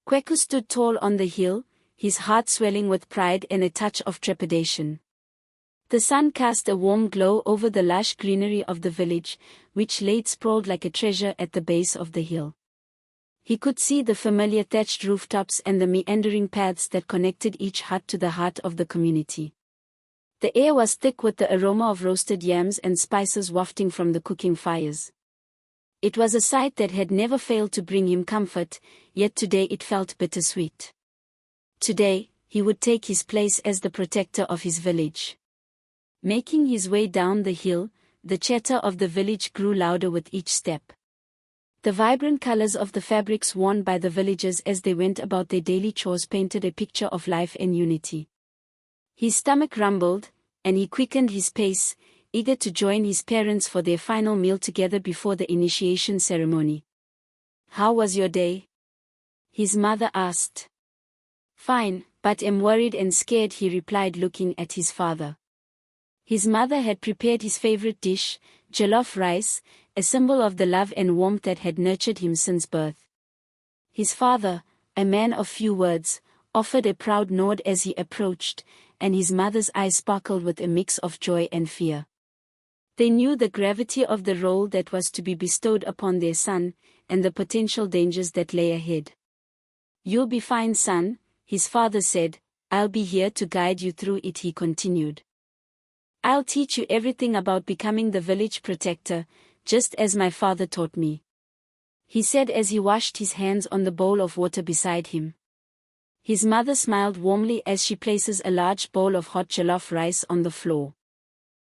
Kweku stood tall on the hill, his heart swelling with pride and a touch of trepidation. The sun cast a warm glow over the lush greenery of the village, which lay sprawled like a treasure at the base of the hill. He could see the familiar thatched rooftops and the meandering paths that connected each hut to the heart of the community. The air was thick with the aroma of roasted yams and spices wafting from the cooking fires. It was a sight that had never failed to bring him comfort, yet today it felt bittersweet. Today, he would take his place as the protector of his village. Making his way down the hill, the chatter of the village grew louder with each step. The vibrant colors of the fabrics worn by the villagers as they went about their daily chores painted a picture of life and unity. His stomach rumbled, and he quickened his pace, eager to join his parents for their final meal together before the initiation ceremony. "How was your day?" his mother asked. "Fine, but am worried and scared," he replied, looking at his father. His mother had prepared his favorite dish, jollof rice, a symbol of the love and warmth that had nurtured him since birth. His father, a man of few words, offered a proud nod as he approached, and his mother's eyes sparkled with a mix of joy and fear. They knew the gravity of the role that was to be bestowed upon their son, and the potential dangers that lay ahead. "You'll be fine, son," his father said. "I'll be here to guide you through it," he continued. "I'll teach you everything about becoming the village protector, just as my father taught me," he said as he washed his hands on the bowl of water beside him. His mother smiled warmly as she places a large bowl of hot jollof rice on the floor.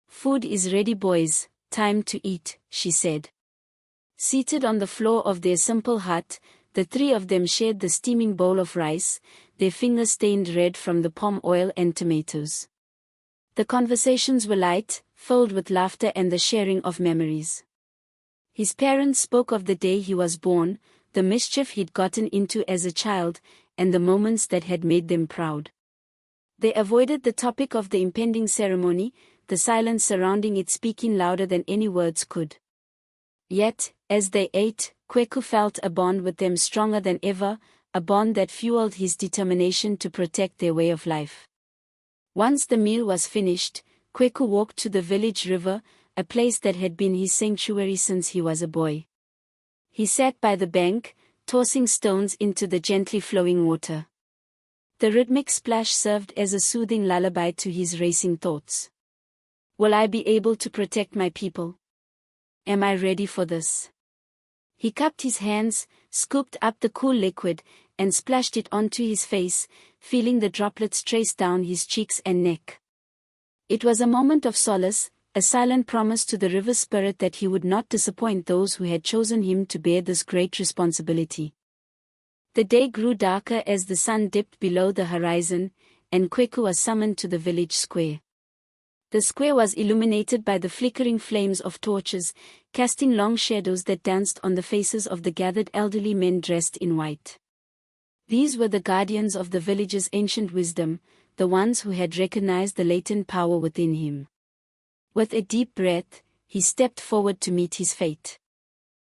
"Food is ready, boys, time to eat," she said. Seated on the floor of their simple hut, the three of them shared the steaming bowl of rice, their fingers stained red from the palm oil and tomatoes. The conversations were light, filled with laughter and the sharing of memories. His parents spoke of the day he was born, the mischief he'd gotten into as a child, and the moments that had made them proud. They avoided the topic of the impending ceremony, the silence surrounding it speaking louder than any words could. Yet, as they ate, Kweku felt a bond with them stronger than ever, a bond that fueled his determination to protect their way of life. Once the meal was finished, Kweku walked to the village river, a place that had been his sanctuary since he was a boy. He sat by the bank, tossing stones into the gently flowing water. The rhythmic splash served as a soothing lullaby to his racing thoughts. "Will I be able to protect my people? Am I ready for this?" He cupped his hands, scooped up the cool liquid, and splashed it onto his face, feeling the droplets trace down his cheeks and neck. It was a moment of solace, a silent promise to the river spirit that he would not disappoint those who had chosen him to bear this great responsibility. The day grew darker as the sun dipped below the horizon, and Kweku was summoned to the village square. The square was illuminated by the flickering flames of torches, casting long shadows that danced on the faces of the gathered elderly men dressed in white. These were the guardians of the village's ancient wisdom, the ones who had recognized the latent power within him. With a deep breath, he stepped forward to meet his fate.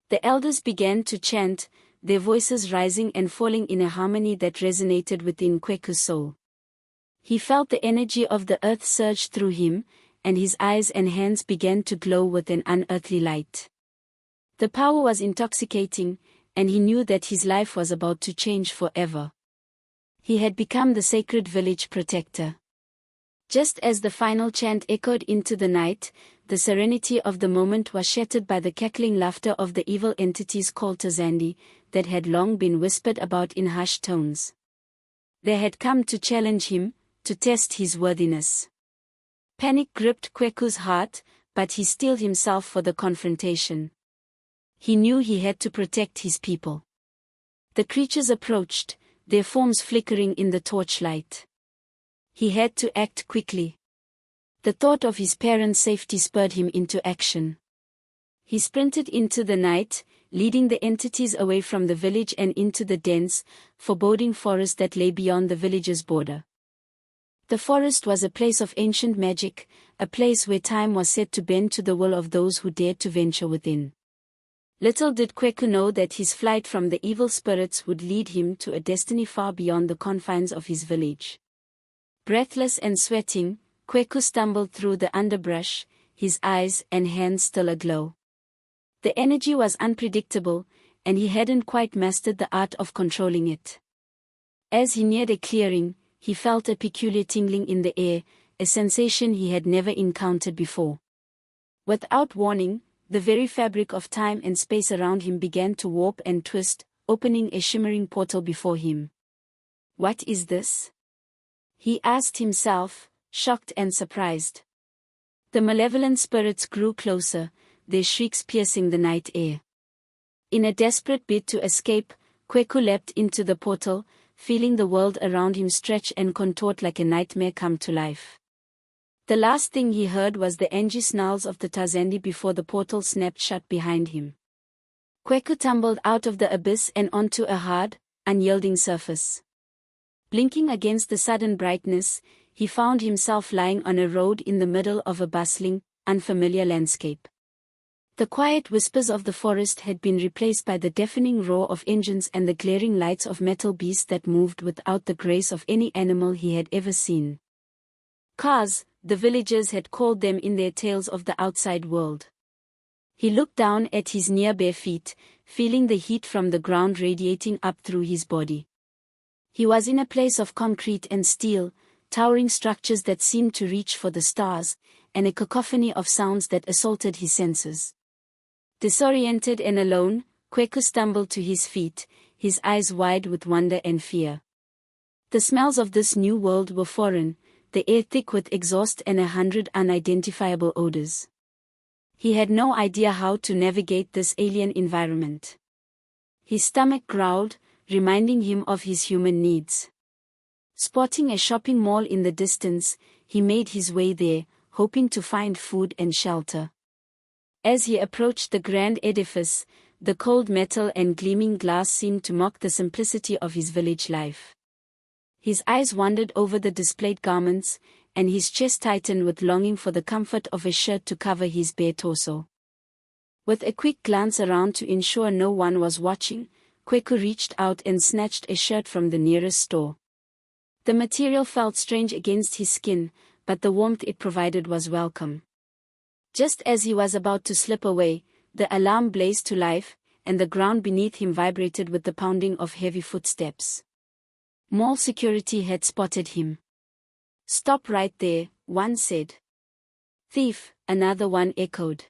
The elders began to chant, their voices rising and falling in a harmony that resonated within Kweku's soul. He felt the energy of the earth surge through him, and his eyes and hands began to glow with an unearthly light. The power was intoxicating, and he knew that his life was about to change forever. He had become the sacred village protector. Just as the final chant echoed into the night, the serenity of the moment was shattered by the cackling laughter of the evil entities called Tazandi, that had long been whispered about in hushed tones. They had come to challenge him, to test his worthiness. Panic gripped Kweku's heart, but he steeled himself for the confrontation. He knew he had to protect his people. The creatures approached, their forms flickering in the torchlight. He had to act quickly. The thought of his parents' safety spurred him into action. He sprinted into the night, leading the entities away from the village and into the dense, foreboding forest that lay beyond the village's border. The forest was a place of ancient magic, a place where time was said to bend to the will of those who dared to venture within. Little did Kweku know that his flight from the evil spirits would lead him to a destiny far beyond the confines of his village. Breathless and sweating, Kweku stumbled through the underbrush, his eyes and hands still aglow. The energy was unpredictable, and he hadn't quite mastered the art of controlling it. As he neared a clearing, he felt a peculiar tingling in the air, a sensation he had never encountered before. Without warning, the very fabric of time and space around him began to warp and twist, opening a shimmering portal before him. What is this? He asked himself, shocked and surprised. The malevolent spirits grew closer, their shrieks piercing the night air. In a desperate bid to escape, Kweku leapt into the portal, feeling the world around him stretch and contort like a nightmare come to life. The last thing he heard was the angry snarls of the Tazandi before the portal snapped shut behind him. Kweku tumbled out of the abyss and onto a hard, unyielding surface. Blinking against the sudden brightness, he found himself lying on a road in the middle of a bustling, unfamiliar landscape. The quiet whispers of the forest had been replaced by the deafening roar of engines and the glaring lights of metal beasts that moved without the grace of any animal he had ever seen. Cars, the villagers had called them in their tales of the outside world. He looked down at his near bare feet, feeling the heat from the ground radiating up through his body. He was in a place of concrete and steel, towering structures that seemed to reach for the stars, and a cacophony of sounds that assaulted his senses. Disoriented and alone, Kweku stumbled to his feet, his eyes wide with wonder and fear. The smells of this new world were foreign, the air thick with exhaust and 100 unidentifiable odors. He had no idea how to navigate this alien environment. His stomach growled, reminding him of his human needs. Spotting a shopping mall in the distance, he made his way there, hoping to find food and shelter. As he approached the grand edifice, the cold metal and gleaming glass seemed to mock the simplicity of his village life. His eyes wandered over the displayed garments, and his chest tightened with longing for the comfort of a shirt to cover his bare torso. With a quick glance around to ensure no one was watching, Kweku reached out and snatched a shirt from the nearest store. The material felt strange against his skin, but the warmth it provided was welcome. Just as he was about to slip away, the alarm blazed to life, and the ground beneath him vibrated with the pounding of heavy footsteps. Mall security had spotted him. "Stop right there," one said. "Thief," another one echoed.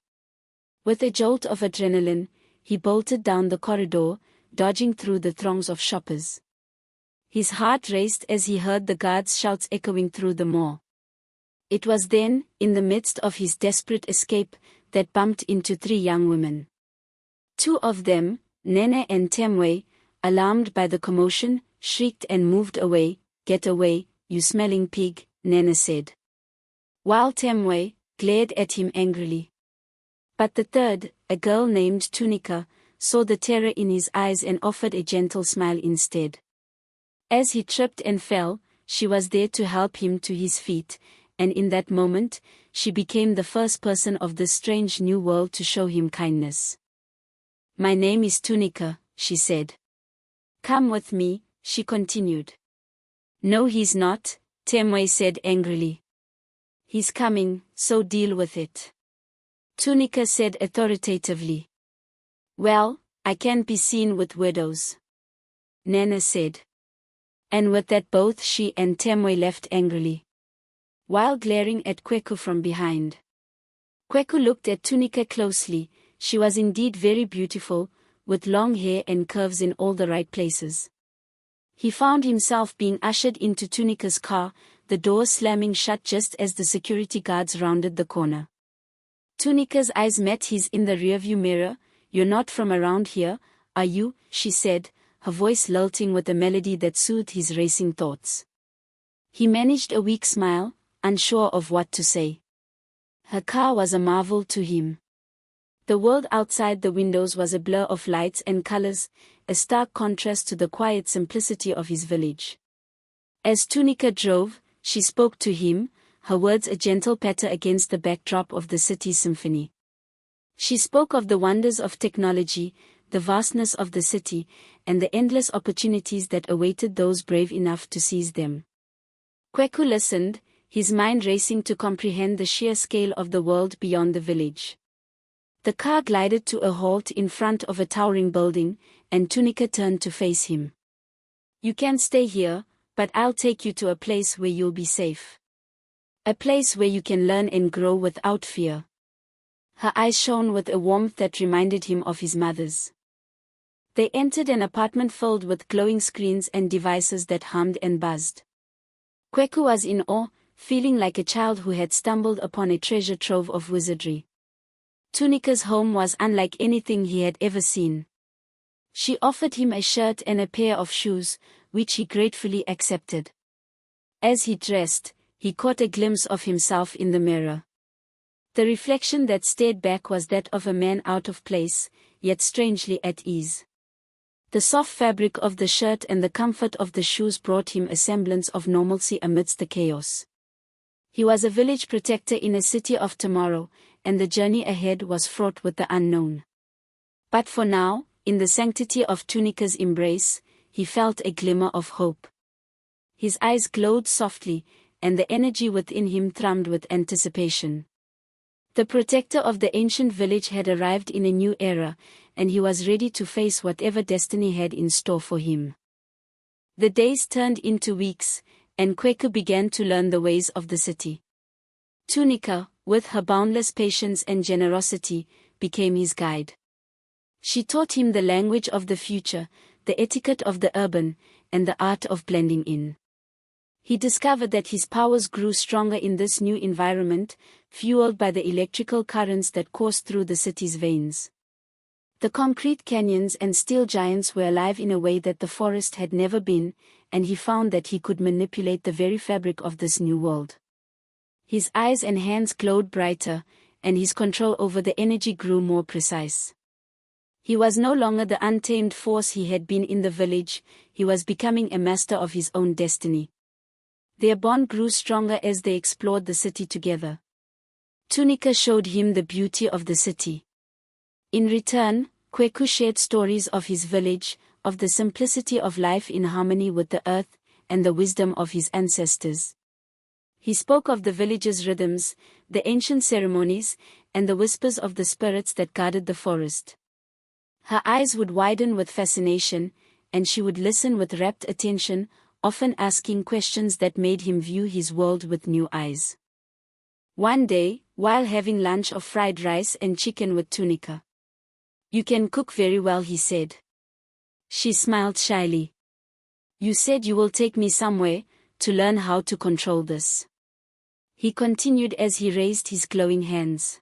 With a jolt of adrenaline, he bolted down the corridor, dodging through the throngs of shoppers. His heart raced as he heard the guards' shouts echoing through the mall. It was then, in the midst of his desperate escape, that bumped into 3 young women. 2 of them, Nene and Temwe, alarmed by the commotion, shrieked and moved away. "Get away, you smelling pig," Nene said. While Temwe glared at him angrily. But the third, a girl named Tunika, saw the terror in his eyes and offered a gentle smile instead. As he tripped and fell, she was there to help him to his feet, and in that moment, she became the first person of this strange new world to show him kindness. "My name is Tunika," she said. "Come with me," she continued. "No, he's not," Temwe said angrily. "He's coming, so deal with it," Tunika said authoritatively. "Well, I can't be seen with widows," Nana said. And with that both she and Temwe left angrily, while glaring at Kweku from behind. Kweku looked at Tunika closely. She was indeed very beautiful, with long hair and curves in all the right places. He found himself being ushered into Tunika's car, the door slamming shut just as the security guards rounded the corner. Tunika's eyes met his in the rearview mirror. "You're not from around here, are you?" she said, her voice lilting with a melody that soothed his racing thoughts. He managed a weak smile, unsure of what to say. Her car was a marvel to him. The world outside the windows was a blur of lights and colors, a stark contrast to the quiet simplicity of his village. As Tunika drove, she spoke to him, her words a gentle patter against the backdrop of the city's symphony. She spoke of the wonders of technology, the vastness of the city, and the endless opportunities that awaited those brave enough to seize them. Kweku listened, his mind racing to comprehend the sheer scale of the world beyond the village. The car glided to a halt in front of a towering building, and Tunika turned to face him. "You can stay here, but I'll take you to a place where you'll be safe. A place where you can learn and grow without fear." Her eyes shone with a warmth that reminded him of his mother's. They entered an apartment filled with glowing screens and devices that hummed and buzzed. Kweku was in awe, feeling like a child who had stumbled upon a treasure trove of wizardry. Tunika's home was unlike anything he had ever seen. She offered him a shirt and a pair of shoes, which he gratefully accepted. As he dressed, he caught a glimpse of himself in the mirror. The reflection that stared back was that of a man out of place, yet strangely at ease. The soft fabric of the shirt and the comfort of the shoes brought him a semblance of normalcy amidst the chaos. He was a village protector in a city of tomorrow, and the journey ahead was fraught with the unknown. But for now, in the sanctity of Tunika's embrace, he felt a glimmer of hope. His eyes glowed softly, and the energy within him thrummed with anticipation. The protector of the ancient village had arrived in a new era, and he was ready to face whatever destiny had in store for him. The days turned into weeks, and Kweku began to learn the ways of the city. Tunika, with her boundless patience and generosity, became his guide. She taught him the language of the future, the etiquette of the urban, and the art of blending in. He discovered that his powers grew stronger in this new environment, fueled by the electrical currents that coursed through the city's veins. The concrete canyons and steel giants were alive in a way that the forest had never been, and he found that he could manipulate the very fabric of this new world. His eyes and hands glowed brighter, and his control over the energy grew more precise. He was no longer the untamed force he had been in the village, he was becoming a master of his own destiny. Their bond grew stronger as they explored the city together. Tunika showed him the beauty of the city. In return, Kweku shared stories of his village, of the simplicity of life in harmony with the earth, and the wisdom of his ancestors. He spoke of the village's rhythms, the ancient ceremonies, and the whispers of the spirits that guarded the forest. Her eyes would widen with fascination, and she would listen with rapt attention, often asking questions that made him view his world with new eyes. One day, while having lunch of fried rice and chicken with Tunika. "You can cook very well," he said. She smiled shyly. "You said you will take me somewhere, to learn how to control this," he continued as he raised his glowing hands.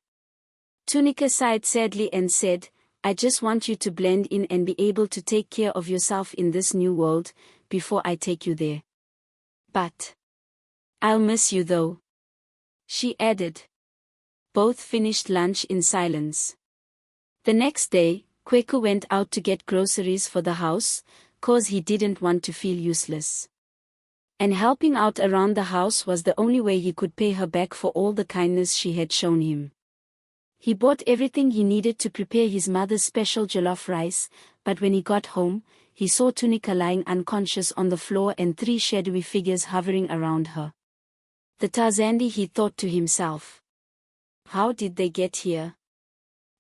Tunika sighed sadly and said, "I just want you to blend in and be able to take care of yourself in this new world, before I take you there. But I'll miss you though," she added. Both finished lunch in silence. The next day, Kweku went out to get groceries for the house, 'cause he didn't want to feel useless. And helping out around the house was the only way he could pay her back for all the kindness she had shown him. He bought everything he needed to prepare his mother's special jollof rice, but when he got home, he saw Tunika lying unconscious on the floor and 3 shadowy figures hovering around her. The Tarzandi, he thought to himself. How did they get here?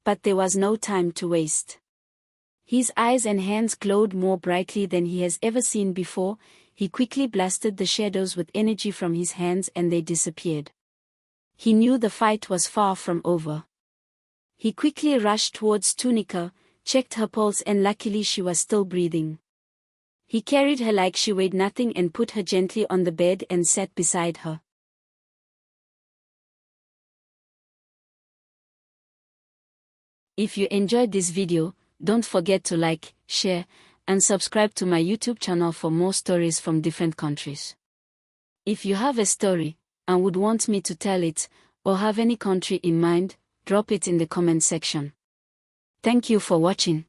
But there was no time to waste. His eyes and hands glowed more brightly than he has ever seen before. He quickly blasted the shadows with energy from his hands and they disappeared. He knew the fight was far from over. He quickly rushed towards Tunika, checked her pulse, and luckily she was still breathing. He carried her like she weighed nothing and put her gently on the bed and sat beside her. If you enjoyed this video, don't forget to like, share, and subscribe to my YouTube channel for more stories from different countries. If you have a story, and would want me to tell it, or have any country in mind, drop it in the comment section. Thank you for watching.